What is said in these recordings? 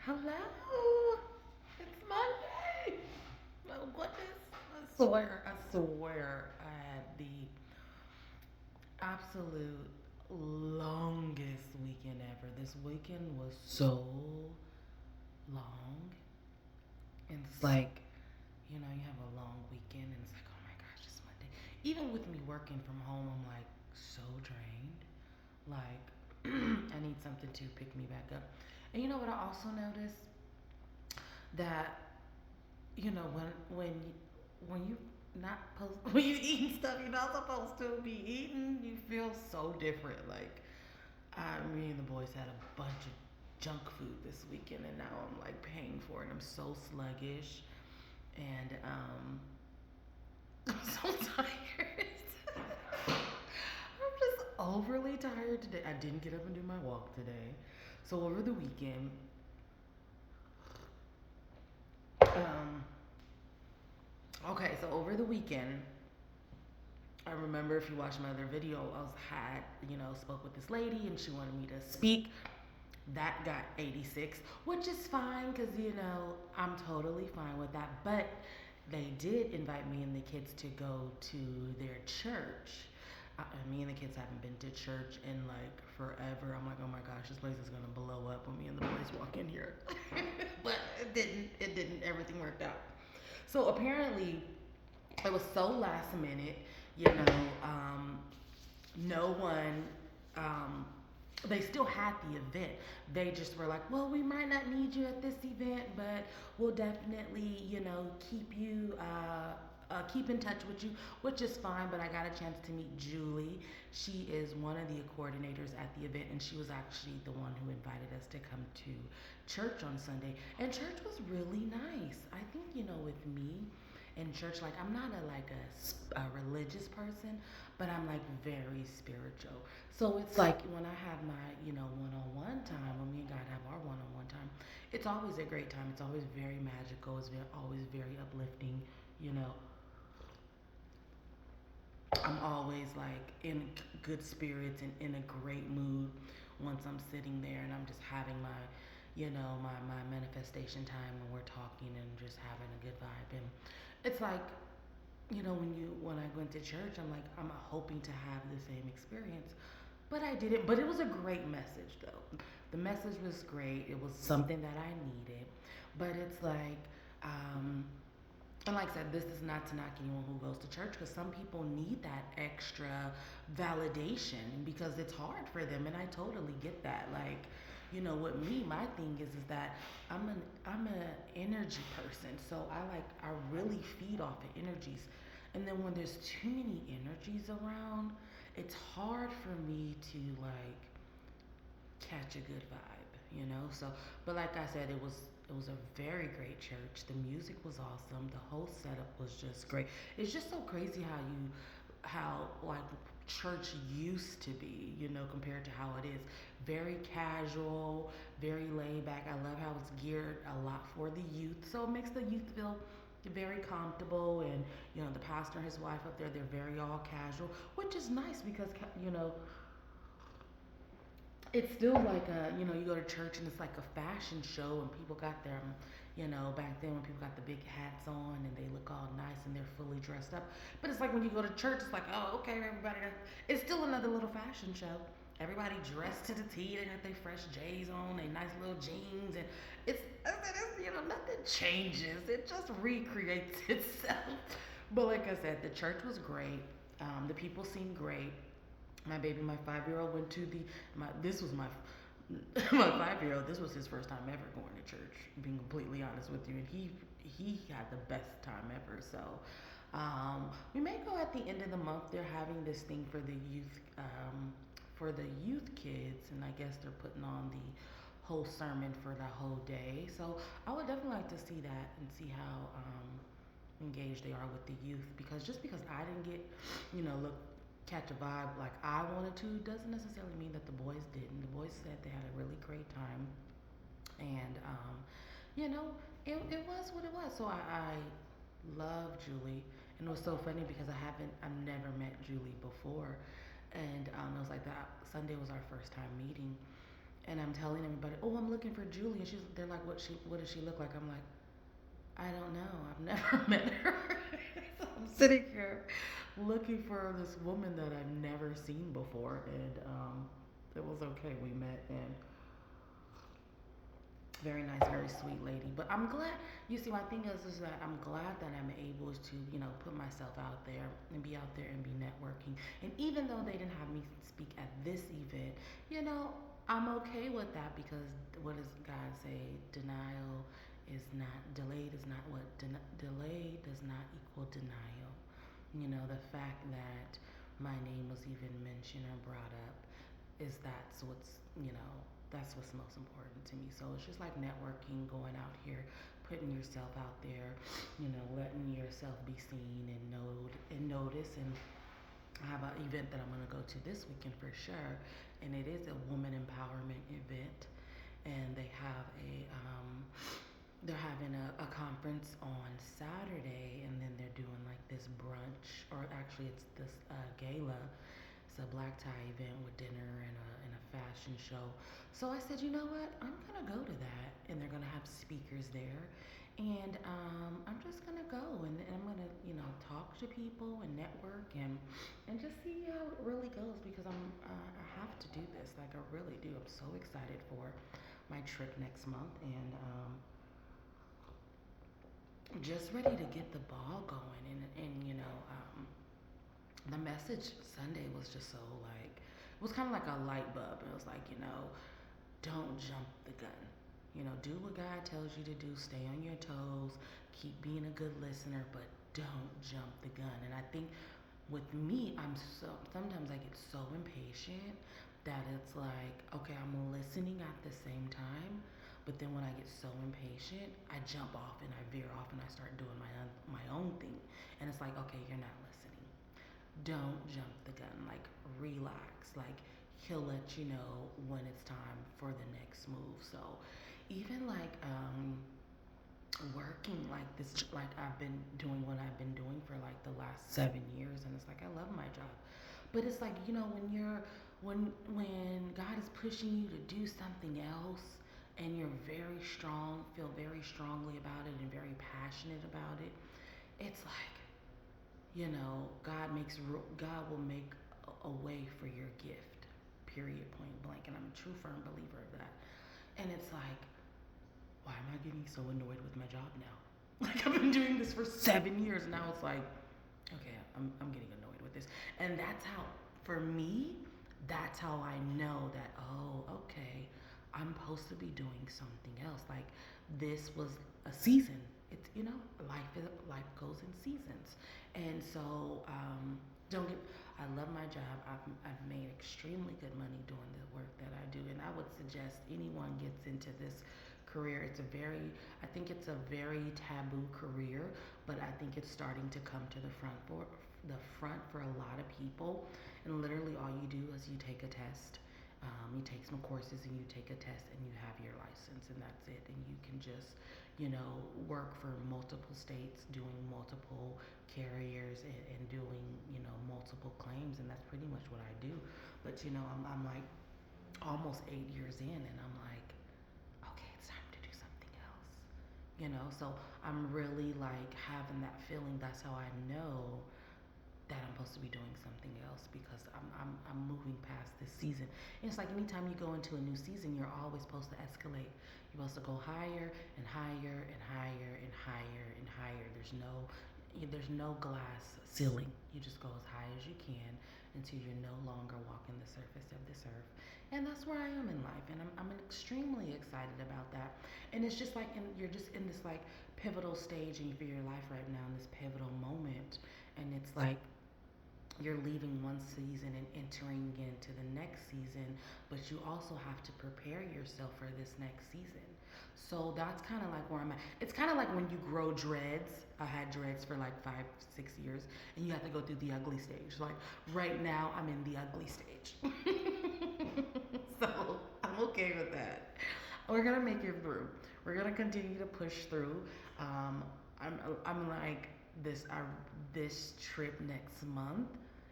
Hello. It's Monday. Oh goodness. I swear, I had the absolute longest weekend ever. This weekend was so long. And it's like, you have a long weekend and it's like, oh my gosh, it's Monday. Even with me working from home, I'm like so drained. Like, I need something to pick me back up. And you know what I also noticed? That when you not supposed when you eating stuff you're not supposed to be eating, you feel so different. Like me and the boys had a bunch of junk food this weekend, and now I'm like paying for it. I'm so sluggish, and I'm so tired. I'm just overly tired today. I didn't get up and do my walk today, so over the weekend, um, okay, so over the weekend, I remember if you watched my other video, I was had spoke with this lady and she wanted me to speak. That got 86, which is fine because I'm totally fine with that. But they did invite me and the kids to go to their church. Me and the kids haven't been to church in like forever. I'm like, oh my gosh, this place is gonna blow up when me and the boys walk in here. But it didn't. It didn't. Everything worked out. So apparently, it was so last minute. You know, no one. Um, they still had the event. They just were like, well, we might not need you at this event, but we'll definitely, keep in touch with you, which is fine. But I got a chance to meet Julie. She is one of the coordinators at the event, and she was actually the one who invited us to come to church on Sunday. And church was really nice. I think, with me in church, like I'm not a religious person, but I'm like very spiritual. So it's like when I have my, one-on-one time, when me and God have our one-on-one time, it's always a great time. It's always very magical. Always very uplifting. You know, I'm always like in good spirits and in a great mood once I'm sitting there and I'm just having my, my manifestation time when we're talking and just having a good vibe. And it's like, when I went to church, I'm hoping to have the same experience, but I didn't. But it was a great message though. The message was great. It was something that I needed. But it's like, um, and like I said, this is not to knock anyone who goes to church because some people need that extra validation because it's hard for them, and I totally get that. Like, with me, my thing is that I'm an energy person, so I really feed off of energies, and then when there's too many energies around, it's hard for me to like catch a good vibe. So, but like I said, it was a very great church. The music was awesome. The whole setup was just great. It's just so crazy how like church used to be, compared to how it is. Very casual, very laid back. I love how it's geared a lot for the youth. So it makes the youth feel very comfortable, and the pastor and his wife up there, they're very all casual, which is nice because it's still like you go to church and it's like a fashion show and people got their, back then when people got the big hats on and they look all nice and they're fully dressed up. But it's like when you go to church, it's like, oh, okay, everybody, it's still another little fashion show. Everybody dressed to the T, they got their fresh J's on, they nice little jeans, and nothing changes. It just recreates itself. But like I said, the church was great. The people seemed great. My baby, my 5 year old went to the my this was my my 5 year old. This was his first time ever going to church. Being completely honest with you, and he had the best time ever. So we may go at the end of the month. They're having this thing for the youth kids, and I guess they're putting on the whole sermon for the whole day. So I would definitely like to see that and see how engaged they are with the youth, because just because I didn't get, look, catch a vibe like I wanted to doesn't necessarily mean that the boys didn't. The boys said they had a really great time, and you know, it was what it was. So I love Julie, and it was so funny because I've never met Julie before, and it was like that Sunday was our first time meeting, And I'm telling everybody, oh, I'm looking for Julie. And they're like, what does she look like? I'm like, I don't know. I've never met her. So I'm sitting here looking for this woman that I've never seen before, and it was okay. We met, and very nice, very sweet lady. But I'm glad. You see, my thing is that I'm glad that I'm able to, put myself out there and be out there and be networking. And even though they didn't have me speak at this event, I'm okay with that because what does God say? Denial is not delayed. Is not what delay does not equal denial. The fact that my name was even mentioned or brought up is that's what's most important to me. So it's just like networking, going out here, putting yourself out there, letting yourself be seen and notice. And I have an event that I'm gonna go to this weekend for sure, and it is a woman empowerment event, and they're having a conference on Saturday, and then they're doing like this brunch, or actually it's this gala. It's a black tie event with dinner and a fashion show. So I said, you know what? I'm gonna go to that, and they're gonna have speakers there, and I'm just gonna go, and I'm gonna talk to people and network and just see how it really goes because I have to do this. Like I really do. I'm so excited for my trip next month, and just ready to get the ball going. The message Sunday was just so like it was kind of like a light bulb. It was like don't jump the gun. Do what God tells you to do. Stay on your toes. Keep being a good listener, but don't jump the gun. And I think with me, sometimes I get so impatient that it's like, okay, I'm listening at the same time, but then when I get so impatient, I jump off and I veer off and I start doing my own thing. And it's like, okay, you're not listening. Don't jump the gun. Like relax. Like he'll let you know when it's time for the next move. So even like working like this, like I've been doing what I've been doing for like the last 7 years, and it's like I love my job, but it's like when God is pushing you to do something else, and you're very strong, feel very strongly about it, and very passionate about it. It's like God will make a way for your gift. Period. Point blank. And I'm a true firm believer of that. And it's like, why am I getting so annoyed with my job now? Like I've been doing this for 7 years. Now it's like, okay, I'm getting annoyed with this. And that's how, for me, that's how I know that, oh, okay, I'm supposed to be doing something else. Like this was a season. It's life goes in seasons, and so don't get. I love my job. I've made extremely good money doing the work that I do, and I would suggest anyone gets into this career. I think it's a very taboo career, but I think it's starting to come to the front for a lot of people. And literally, all you do is you take a test. You take some courses and you take a test and you have your license, and that's it. And you can just, work for multiple states, doing multiple carriers, and doing, multiple claims. And that's pretty much what I do. But, I'm like almost 8 years in, and I'm like, okay, it's time to do something else. So I'm really like having that feeling. That's how I know that I'm supposed to be doing something else because I'm moving past this season. And it's like anytime you go into a new season, you're always supposed to escalate. You're supposed to go higher and higher and higher and higher and higher. There's no glass ceiling. You just go as high as you can until you're no longer walking the surface of this earth. And that's where I am in life, and I'm extremely excited about that. And it's just like you're just in this like pivotal stage in for your life right now, in this pivotal moment, and it's like you're leaving one season and entering into the next season, but you also have to prepare yourself for this next season. So that's kind of like where I'm at. It's kind of like when you grow dreads. I had dreads for like 5, 6 years, and you have to go through the ugly stage. Like right now, I'm in the ugly stage. So I'm okay with that. We're gonna make it through. We're gonna continue to push through. Um, I'm like this trip next month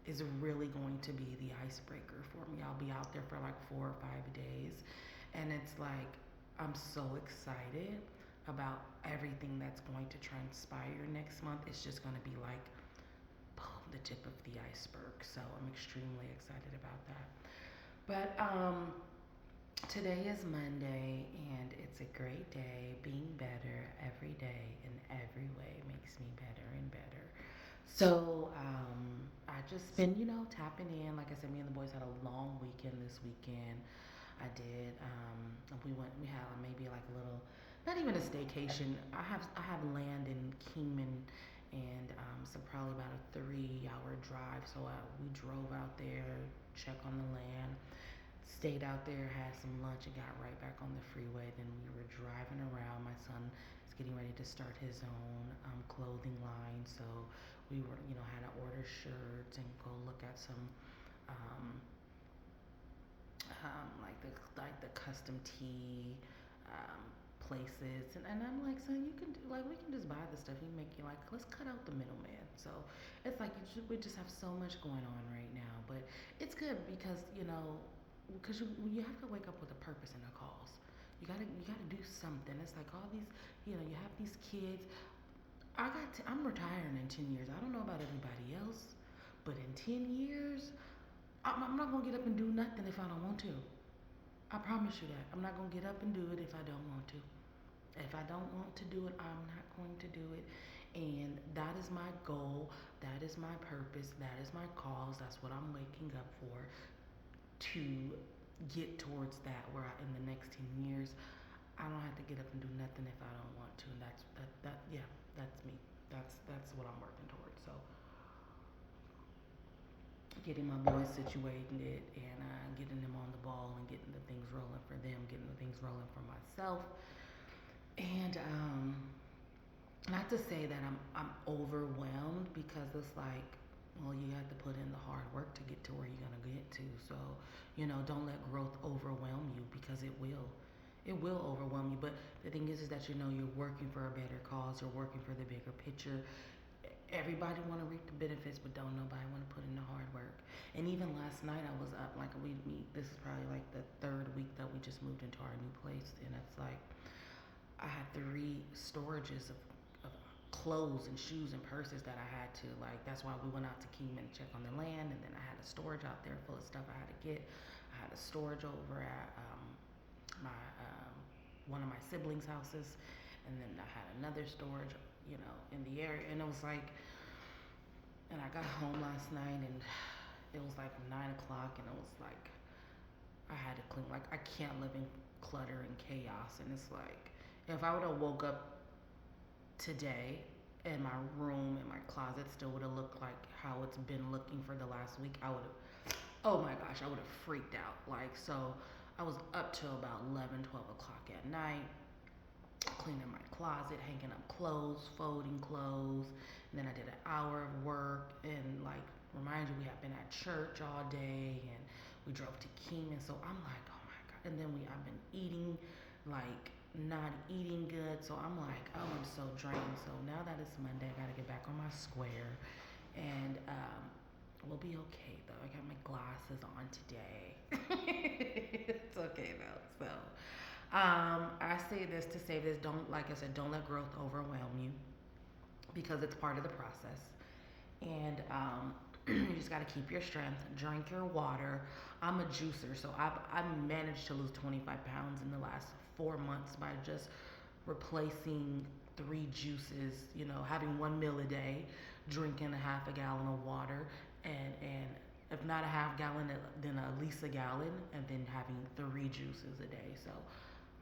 is really going to be the icebreaker for me. I'll be out there for like 4 or 5 days, And it's like, I'm so excited about everything that's going to transpire next month. It's just going to be like, boom, the tip of the iceberg. So I'm extremely excited about that. But today is Monday, and it's a great day. Being better every day in every way makes me better and better. So I just been, tapping in. Like I said, me and the boys had a long weekend this weekend. I did. We had maybe like a little, not even a staycation. I have land in Kingman, and so probably about a 3 hour drive. So we drove out there, check on the land, stayed out there, had some lunch, and got right back on the freeway. Then we were driving around. My son is getting ready to start his own clothing line, so we were, had to order shirts and go look at some um, like the custom tee um, places, and I'm like, son, you can do, like, we can just buy the stuff. You make it, like, let's cut out the middleman. So it's like we just have so much going on right now, but it's good because you have to wake up with a purpose and a cause. You gotta do something. It's like all these, you have these kids. I'm retiring in 10 years. I don't know about everybody else, but in 10 years, I'm not gonna get up and do nothing if I don't want to. I promise you that. I'm not gonna get up and do it if I don't want to. If I don't want to do it, I'm not going to do it. And that is my goal. That is my purpose. That is my cause. That's what I'm waking up for, to get towards that, where in the next 10 years, I don't have to get up and do nothing if I don't want to. And yeah, that's me. That's what I'm working towards. So getting my boys situated, and getting them on the ball, and getting the things rolling for them, getting the things rolling for myself. And not to say that I'm overwhelmed, because it's like, well, you have to put in the hard work to get to where you're gonna get to. So, don't let growth overwhelm you, because it will. It will overwhelm you. But the thing is that you're working for a better cause. You're working for the bigger picture. Everybody want to reap the benefits, but don't nobody want to put in the hard work. And even last night, I was up, like, this is probably like the third week that we just moved into our new place, and it's like I had three storages of clothes and shoes and purses that I had to, like, that's why we went out to Kingman to check on the land. And then I had a storage out there full of stuff I had to get. I had a storage over at my one of my siblings' houses, and then I had another storage, in the area. And it was like, and I got home last night, and it was like 9 o'clock, and it was like I had to clean. Like, I can't live in clutter and chaos. And it's like, if I would have woke up today and my room and my closet still would have looked like how it's been looking for the last week, I would have, oh my gosh, I would have freaked out. Like, so I was up till about 11, 12 o'clock at night, cleaning my closet, hanging up clothes, folding clothes. And then I did an hour of work, and, like, remind you, we have been at church all day, and we drove to Kingman. So I'm like, oh my God. And then I've been eating, like, not eating good. So I'm like, oh, I'm so drained. So now that it's Monday, I got to get back on my square. And we'll be okay, though. I got my glasses on today. It's okay, though. So I say this to say this. Like I said, don't let growth overwhelm you, because it's part of the process. And you just got to keep your strength, drink your water. I'm a juicer, so I've managed to lose 25 pounds in the last 4 months by just replacing three juices, having one meal a day, drinking a half a gallon of water, and if not a half gallon, then at least a gallon, and then having three juices a day. So,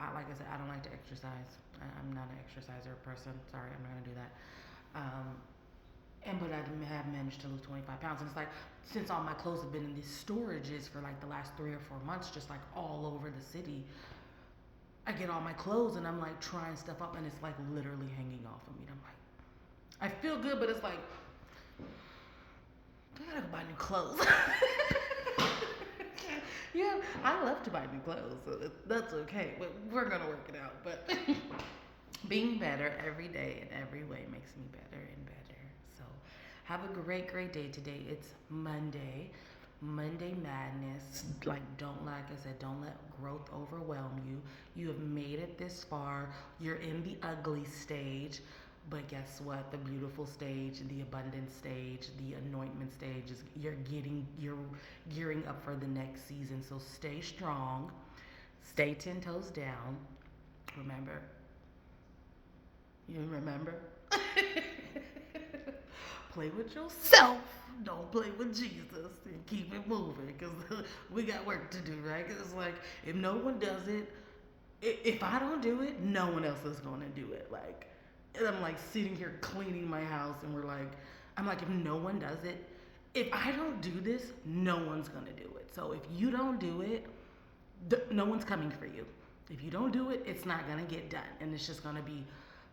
like I said, I don't like to exercise. I'm not an exerciser person. Sorry, I'm not gonna do that. Um, but I have managed to lose 25 pounds. And it's like, since all my clothes have been in these storages for like the last 3 or 4 months, just like all over the city, I get all my clothes, and I'm like trying stuff up, and it's like literally hanging off of me. And I'm like, I feel good, but it's like, I gotta go buy new clothes. Yeah, I love to buy new clothes, so that's okay. But we're gonna work it out. But being better every day in every way makes me better and better. So have a great, great day today. It's Monday. Monday madness. Like I said, don't let growth overwhelm you. You have made it this far. You're in the ugly stage. But guess what? The beautiful stage, the abundant stage, the anointment stage is you're gearing up for the next season. So stay strong. Stay 10 toes down. Remember, you remember? Play with yourself. Don't play with Jesus and keep it moving because we got work to do, right? Because it's like if no one does it, if I don't do it, no one else is going to do it. Like, and I'm like sitting here cleaning my house, and I'm like, if no one does it, if I don't do this, no one's going to do it. So if you don't do it, no one's coming for you. If you don't do it, it's not gonna get done, and it's just gonna be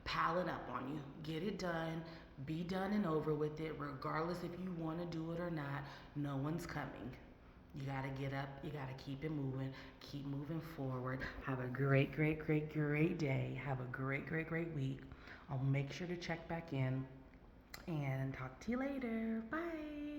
piling up on you. Get it done, be done and over with it, regardless if you want to do it or not. No one's coming. You gotta get up. You gotta keep moving forward. Have a great, great, great, great day. Have a great, great, great week. I'll make sure to check back in and talk to you later. Bye.